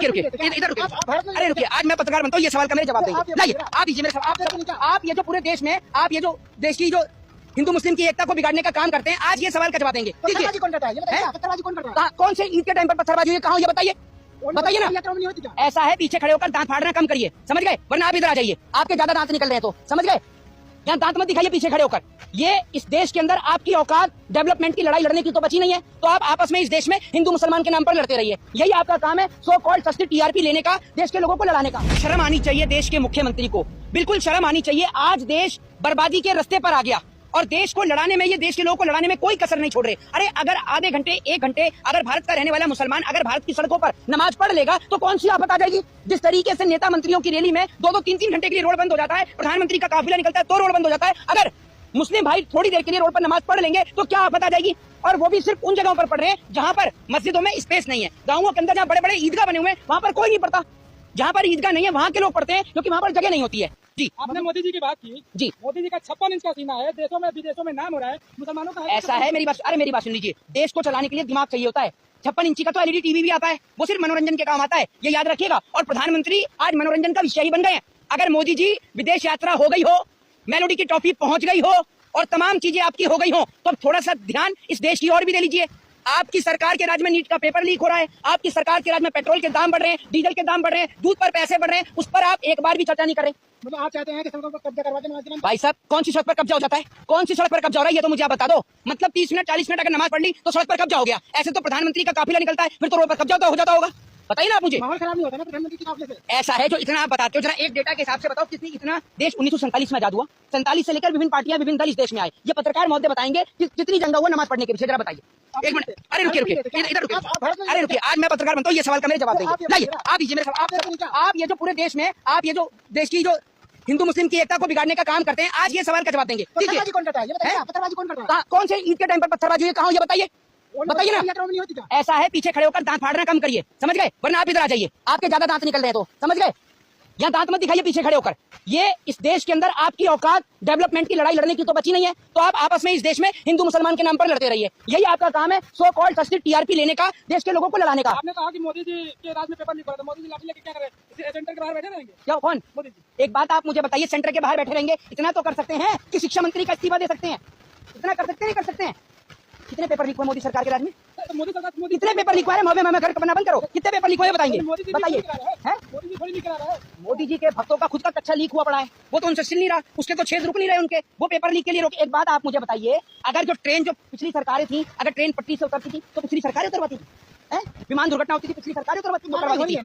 रुकिए इधर रुकिए। अरे रुकिए, आज मैं पत्रकार बनता हूँ, ये सवाल का मेरे जवाब देंगे। लाइए आप दीजिए मेरे सवाल। आप ये जो पूरे देश में आप ये जो देश की जो हिंदू मुस्लिम की एकता को बिगाड़ने का काम करते हैं, आज ये सवाल का जवाब देंगे। पत्थरबाजी कौन करता है? ये बताइए, पत्थरबाजी कौन करता है? कौन से ईद के टाइम पर पत्थरबाजी हुई, कहाँ, ये बताइए ना। ऐसा है, पीछे खड़े होकर दांत फाड़ना कम करिए, समझ गए? वरना आप इधर आ जाइए, आपके ज्यादा दांत निकल रहे हैं तो, समझ गए? यहाँ दांत मत दिखाइए पीछे खड़े होकर। ये इस देश के अंदर आपकी औकात डेवलपमेंट की लड़ाई लड़ने की तो बची नहीं है, तो आप आपस में इस देश में हिंदू मुसलमान के नाम पर लड़ते रहिए। यही आपका काम है, सो कॉल्ड सस्ती टीआरपी लेने का, देश के लोगों को लड़ाने का। शर्म आनी चाहिए देश के मुख्यमंत्री को, बिल्कुल शर्म आनी चाहिए। आज देश बर्बादी के रास्ते पर आ गया और देश को लड़ाने में, ये देश के लोगों को लड़ाने में कोई कसर नहीं छोड़ रहे। अरे अगर आधे घंटे, एक घंटे अगर भारत का रहने वाला मुसलमान अगर भारत की सड़कों पर नमाज पढ़ लेगा तो कौन सी आफत आ जाएगी? जिस तरीके से नेता मंत्रियों की रैली में 2-2, 3-3 घंटे के लिए रोड बंद हो जाता है, प्रधानमंत्री का काफिला निकलता है तो रोड बंद हो जाता है। अगर मुस्लिम भाई थोड़ी देर के लिए रोड पर नमाज पढ़ लेंगे तो क्या आफत आ जाएगी? और वो भी सिर्फ उन जगहों पर पढ़ रहे हैं जहां पर मस्जिदों में स्पेस नहीं है। गाँवों के अंदर जहाँ बड़े बड़े ईदगाह बने हुए हैं वहां पर कोई नहीं पढ़ता। जहाँ पर ईदगाह नहीं है वहां के लोग पढ़ते हैं क्योंकि वहां पर जगह नहीं होती है। जी, आपने मोदी जी की बात की। जी, मोदी जी का 56 इंच का सीना है, देशों में विदेशों में नाम हो रहा है, मुसलमानों का ऐसा है। मेरी बात, अरे मेरी बात सुन लीजिए, देश को चलाने के लिए दिमाग चाहिए होता है। 56 इंची का तो एलईडी टीवी भी आता है, वो सिर्फ मनोरंजन के काम आता है, ये याद रखिएगा। और प्रधानमंत्री आज मनोरंजन का विषय ही बन गए हैं। अगर मोदी जी विदेश यात्रा हो गई हो, मेलोडी की टॉफी पहुंच गई हो और तमाम चीजें आपकी हो गई हो, तो अब थोड़ा सा ध्यान इस देश की ओर भी दे लीजिए। आपकी सरकार के राज में नीट का पेपर लीक हो रहा है, आपकी सरकार के राज में पेट्रोल के दाम बढ़ रहे हैं, डीजल के दाम बढ़ रहे हैं, दूध पर पैसे बढ़ रहे हैं, उस पर आप एक बार भी चर्चा नहीं कर रहे। मतलब आप चाहते हैं कि सड़कों पर कब्जा करवा दें? भाई साहब, कौन सी सड़क पर कब्जा हो जाता है? कौन सी सड़क पर कब्जा हो रहा है ये तो मुझे आप बता दो। मतलब 30 मिनट 40 मिनट अगर नमाज पढ़ ली तो सड़क पर कब्जा हो गया। ऐसे तो प्रधानमंत्री का काफिला निकलता है, फिर तो रोड पर कब्जा हो जाता होगा। बताइए ना आप मुझे। माहौल खराब नहीं होता ना प्रधानमंत्री के काफिले से? ऐसा है जो इतना आप बताते हो, जरा एक डेटा के हिसाब से बताओ कितनी इतना देश 1947 में आजाद हुआ, 47 से लेकर विभिन्न पार्टियां विभिन्न दल इस देश में आए। ये पत्रकार महोदय बताएंगे कि कितनी जंग हुआ नमाज पढ़ने के पीछे, जरा बताइए। एक मिनट, अरे रुकिए इधर रुकिए। अरे रुकिए, आज मैं पत्रकार बनता हूँ, ये सवाल का मेरे जवाब देंगे। लाइए आप दीजिए मेरे सवाल। आप ये जो पूरे देश में आप ये जो देश की जो हिंदू मुस्लिम की एकता को बिगाड़ने का काम करते हैं, आज ये सवाल का जवाब देंगे। पत्थरबाजी कौन करता है? ये बताइए, पत्थरबाजी कौन करता है? कौन से ईद के टाइम पर पत्थरबाजी हुई, कहाँ, ये बताइए ना। ऐसा है, पीछे खड़े होकर दांत फाड़ना कम करिए, समझ गए? वरना आप इधर आ जाइए, आपके ज्यादा दांत निकल रहे हैं तो, समझ गए? यहाँ दांत मत दिखाइए पीछे खड़े होकर। ये इस देश के अंदर आपकी औकात डेवलपमेंट की लड़ाई लड़ने की तो बची नहीं है, तो आप आपस में इस देश में हिंदू मुसलमान के नाम पर लड़ते रहिए। यही आपका काम है, सो कॉल्ड सस्ती टीआरपी लेने का, देश के लोगों को लड़ाने का। आपने कहा कि मोदी जी के राज में पेपर लीक हो रहा था, मोदी जी लाठी लेके क्या कर रहे हैं? सेंटर के बाहर बैठे रहेंगे क्या? कौन मोदी जी? एक बात आप मुझे बताइए, सेंटर के बाहर बैठे रहेंगे? इतना तो कर सकते हैं कि शिक्षा मंत्री का इस्तीफा दे सकते हैं। इतना कर सकते हैं, नहीं कर सकते हैं? कितने पेपर लीक हुए मोदी सरकार के राज में? मोदी सरकार कितने पेपर लीक हुए? मैं घर बनना बंद करो। कितने पेपर लीक हुए बताइए, बताइए। मोदी जी थोड़ी लीक करा रहा है। मोदी जी के भक्तों का खुद का कच्चा लीक हुआ पड़ा है, वो तो उनसे सिल नहीं रहा, उसके तो छेद रुक नहीं रहे उनके, वो पेपर लीक के लिए रोके। एक बात आप मुझे बताइए, अगर जो ट्रेन जो पिछली सरकारें थी, अगर ट्रेन पटरी से उतरती थी तो पिछली सरकारें उतरवाती थी? विमान दुर्घटना होती थी, पिछली सरकारें उतरवाती थी।